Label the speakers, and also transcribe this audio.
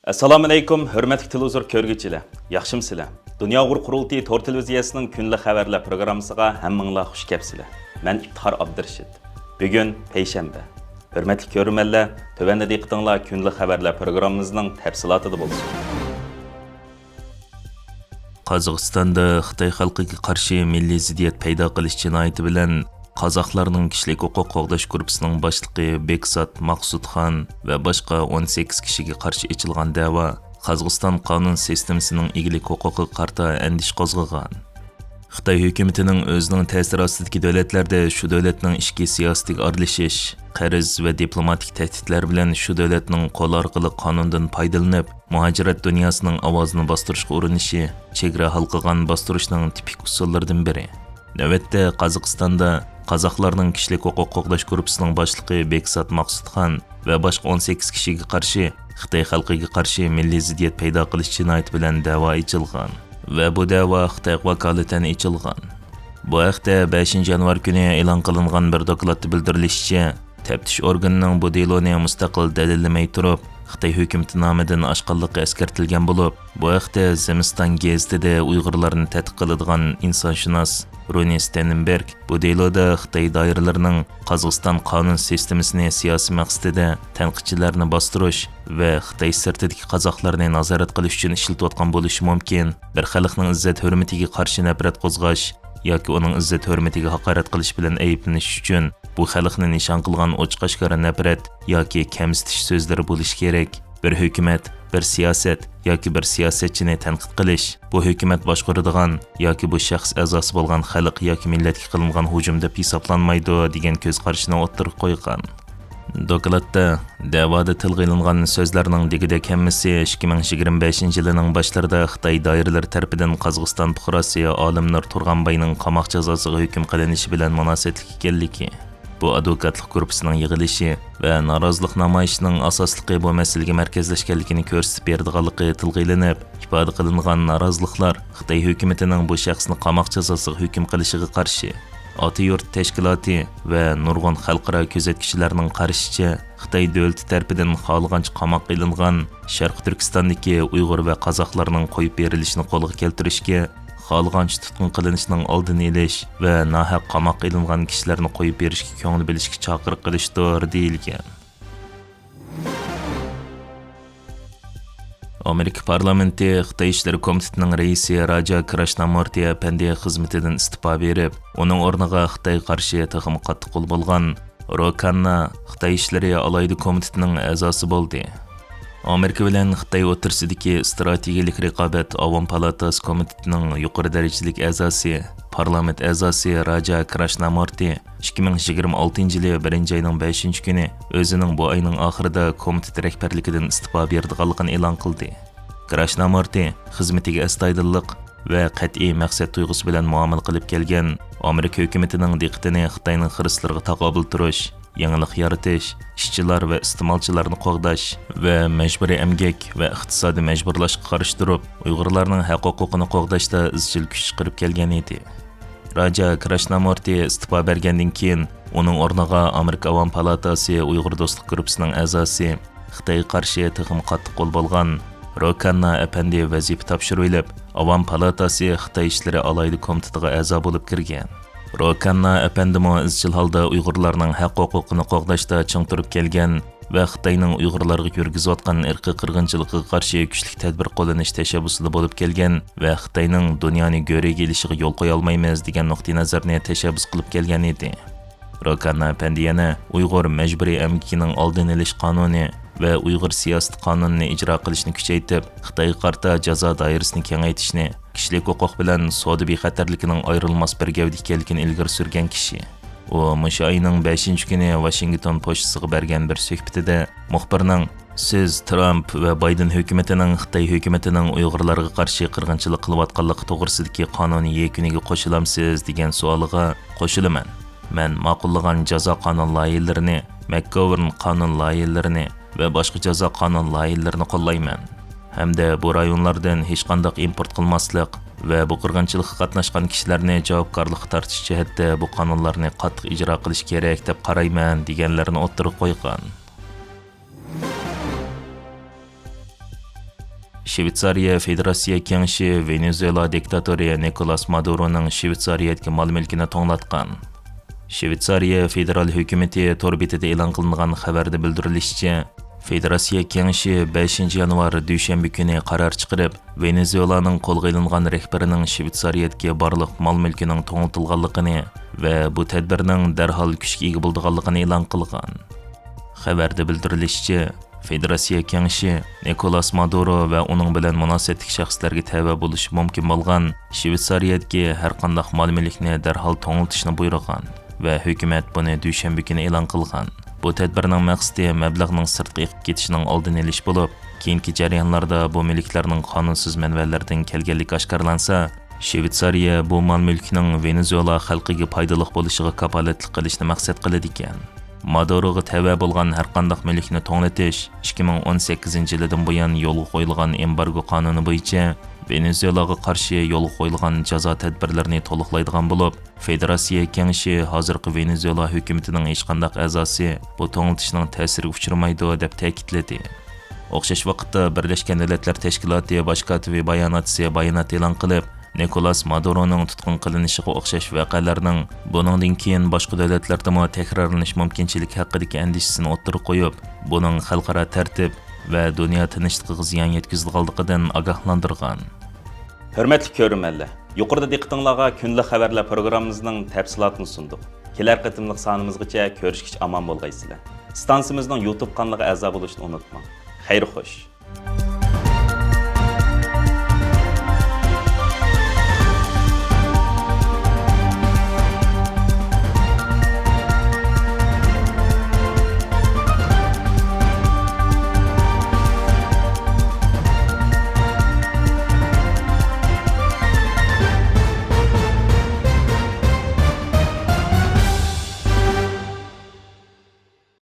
Speaker 1: Assalomu alaykum, hurmatli televizor ko'rguvchilar. Yaxshimsizlar? Dunyo qurultiyi to'r televiziyasining kunlik xabarlar programmasiga hammanglar xush kelibsizlar. Men İftihar Abdurashid. Bugun payshanba. Hurmatli ko'ruvchilar, tövəndə diqqətinizlər kunlik xabarlar programmamızın təfsilatında bo'lsin.
Speaker 2: Qozog'istonda Xitoy xalqiga qarshi milliy ziddiyat paydo qilish jinoyati bilan Qozoqlarning kishilik huquq qo'g'dash guruhining boshlig'i Beksat Maqsudxon va boshqa 18 kishiga qarshi ochilgan da'vo Qozog'iston qonun sistemasining egilik huquqiga qarta andish qo'zg'agan. Xitoy hukumatining o'zining ta'sir ostidagi davlatlarda shu davlatning ichki siyosatiga aralashish, qarz va diplomatik tahdidlar bilan shu davlatning qo'l orqali qonundan foydalanib, muhojirat dunyosining ovozini bostirishga urinishi, chegara halqagan bostirishning tipik usullaridan biri. Navbatda Qozog'istonda qozoqlarning kishilik huquq qo'g'dash guruhining boshlig'i Beksat Maqsudxon va boshqa 18 kishiga qarshi Xitoy xalqiga qarshi milliy ziddiyat paydo qilish jinoyati bilan da'vo ochilgan va bu da'vo Xitoy vakolatan ochilgan. Bu haqda 5 yanvar kuni e'lon qilingan bir dokladda bildirilishicha, taftish organining bu deloni mustaqil dalillamay turib, Xitoy hukumati nomidan oshqonlikqa eskartilgan bo'lib, bu haqda Zimiston gazetida Uyg'urlarni tadqiq qiladigan insonshunos Roni Stenenberg bu deloda Xitoy doiralarining Qozog'iston qonun sistemasini siyosiy maqsadida tanqidchilarni bostirish va Xitoy sirtidagi qozoqlarni nazorat qilish uchun ishlatayotgan bo'lishi mumkin. Bir xalqning izzat hurmatiga qarshi nafrat qo'zg'ash yoki uning izzat hurmatiga haqorat qilish bilan ayblanish uchun bu xalqni nishon qilgan ochiq-oshkora nafrat yoki kamsitish so'zlari bo'lishi kerak. Bir hukumat, bir siyosat yoki bir siyosatchini tanqid qilish bu hukumat boshqaradigan yoki bu shaxs a'zosi bo'lgan xalq yoki millatga qilingan hujum deb hisoblanmaydi degan ko'z qarashini o'ttirib qo'ygan. Dokladda da'voda tilga ilingan so'zlarning digidek hammasi 2025-yilning boshlarida Xitoy doiralari tomonidan Qozog'iston fuqarosi Olimnur Turg'anbayning qamoq jazosiga hukm qilinishi bilan munosabatli ekanligi. Bu advokatlik guruhining yig'ilishi va norozilik namoyishining asosligi bu masalaga markazlashganligini ko'rsatib berdiganligi tilga ilinib, ifoda qilingan noroziliklar Xitoy hukumatining bu shaxsni qamoq jazosiga hukm qilishiga qarshi. Oti yurt tashkiloti va nurg'un xalqaro kuzatuvchilarning qarashicha, Xitoy davlati tomonidan xohlagancha qamoqqa ilingan Sharq Turkistondagi Uyg'ur va qozoqlarning qo'yib berilishini qo'lga keltirishga, xohlagancha tutqun qilinishining oldini olish va nohaq qamoqqa ilingan kishilarni qo'yib berishga ko'ngil bilishga chaqiriq qilishdir deyilgan. Amerika parlamenti Xitoy ishlari komitetining raisi Raja Krishnamurti apandi xizmatidan istifa berib, uning o'rniga Xitoy qarshi taxmi qattiq qo'l bo'lgan Rokanna Xitoy ishlari alaydi komitetining a'zosi bo'ldi. Amerika bilan Xitoy o'rtasidagi strategik raqobat Avom palatasi komitetining yuqori darajalik a'zosi, parlament a'zosi Raja Krishnamurti 2026-yili 1-oyning 5-kuni o'zining bu oyning oxirida komitet rahbarligidan istifa berganligini e'lon qildi. Krishnamurti xizmatiga astoydillik va qat'iy maqsad tuyg'usi bilan muomala qilib kelgan Amerika hukumatining diqqatini Xitoyning xirislariga taqobil turish, yangilik yaratish, ishchilar va iste'molchilarni qo'g'dash va majburiy emgak va iqtisodiy majburlashga qarshi turib, Uyg'urlarning haq-huquqini qo'g'dashda izchil kuch chiqarib kelgan edi. Raja Krishnamurti istifa bergandan keyin uning o'rniga Amerika Avom palatasi Uyg'ur do'stlik guruhining a'zosi, Xitoy qarshi taxmi qattiq qo'l bo'lgan Rokanna apandi vazifa topshirilib, Avom palatasi Xitoy ishlari alaydi komitetiga a'zo bo'lib kirgan. Rokanna apandimo izchil holda Uyg'urlarning haq-huquqini qo'g'dashda ching turib kelgan va Xitoyning Uyg'urlarga yurgizayotgan irqiy qirg'inchilikqa qarshi kuchli tadbir qo'llanish tashabbusida bo'lib kelgan va Xitoyning dunyoni go'riga kelishiga yo'l qo'ya olmaymiz degan nuqtai nazarni tashabbus qilib kelgan edi. Rokanna apandi yana Uyg'ur majburiy emgakining oldini olish qonuni va Uyg'ur siyosat qonunini ijro qilishni kuchaytirib, Xitoy qarta jazo doirasini kengaytirishni, kishilik huquq bilan savdo bexatarligining ayrilmas bir gavda ekanligini ilgari surgan kishi. U mushu oyning 5-kuni Washington pochtasiga bergan bir suhbatida muxbirning "Siz Trump va Bayden hukumatining Xitoy hukumatining Uyg'urlarga qarshi qirg'inchilik qilayotganligi to'g'risidagi qonuniy yakuniga qo'shilamsiz?" degan savoliga "Qo'shilaman. Men ma'qullagan jazo qonun loyihalarini, McGovern qonun loyihalarini va boshqa jazo qonun loyihalarini qo'llayman. Hamda bu rayonlardan hech qanday import qilmaslik va bu qirg'inchilikqa qatnashgan kishilarni javobgarlikka tortish jihatda bu qonunlarni qattiq ijro qilish kerak deb qarayman deganlarini o'ttirib qo'ygan. Shveysariya Federatsiya Kengashi Venezuela diktatori Nikolas Maduroning Shveysariyadagi mol-mulkini to'nglatgan. Shveysariya federal hukumati tor betida e'lon qilingan xabarda bildirilishicha, Federatsiya Kengashi 5 yanvar dushanba kuni qaror chiqarib, Venezuelaning qo'lga ilingan rahbarining Shveysariyadagi barliq mol-mulkining to'nglatilganligini va bu tadbirning darhol kuchga ega bo'lganligini e'lon qilgan. Xabarda bildirilishicha, Federatsiya Kengashi Nikolas Maduro va uning bilan munosabatli shaxslarga tava bo'lishi mumkin bo'lgan Shveysariyadagi har qanday mol-mulkni darhol to'nglatishni buyurgan va hukumat buni dushanba kuni e'lon qilgan. Bu tadbirning maqsadi mablag'ning sirtqa eqib ketishining oldini olish bo'lib, keyingi jarayonlarda bu mulklarning qonunsiz manbalardan kelganligi oshkorlansa, Shveysariya bu mol-mulkning Venezuela xalqiga foydali bo'lishiga kafolatlik qilishni maqsad qiladi ekan. Maduroga tava bo'lgan har qanday mulkni to'nglatish 2018-yildan buyon yo'lga qo'yilgan embargo qonuni bo'yicha Venezuelaga qarshi yo'lga qo'yilgan jazo tadbirlarini to'liqlaydigan bo'lib, Federatsiya Kengashi hozirgi Venezuela hukumatining hech qanday a'zosi bu to'nglatishning ta'siriga uchramaydi deb ta'kidladi. O'xshash vaqtda Birlashgan Davlatlar Tashkiloti bosh kotibi bayonot e'lon qilib, Nikolas Maduroning tutqun qilinishiga o'xshash voqealarning buningdan keyin boshqa davlatlarda ham takrorlanish mumkinchiligi haqidagi andishasini o'ttirib qo'yib, buning xalqaro tartib va dunyo tinchligiga ziyon yetkazadiganligidan ogohlantirgan.
Speaker 1: Hurmatli ko'ruvchilar, yuqorida diqqatingizga kunlik xabarlar programmamizning tafsilotini sundik. Kelar qatimliq sonimizgacha ko'rishgacha omon bo'lgaysizlar. Stansimizning YouTube kanaliga a'zo bo'lishni unutmang. Xayr xo'sh.